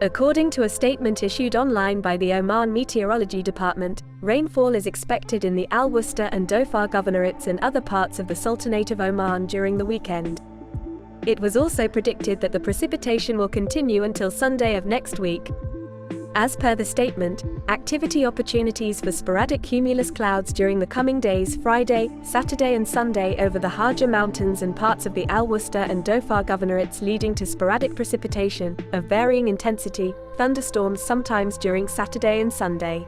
According to a statement issued online by the Oman Meteorology Department, rainfall is expected in the Wusta and Dhofar governorates and other parts of the Sultanate of Oman during the weekend. It was also predicted that the precipitation will continue until Sunday of next week. As per the statement, activity opportunities for sporadic cumulus clouds during the coming days Friday, Saturday and Sunday over the Hajar Mountains and parts of the Wusta and Dhofar governorates, leading to sporadic precipitation of varying intensity, thunderstorms sometimes during Saturday and Sunday.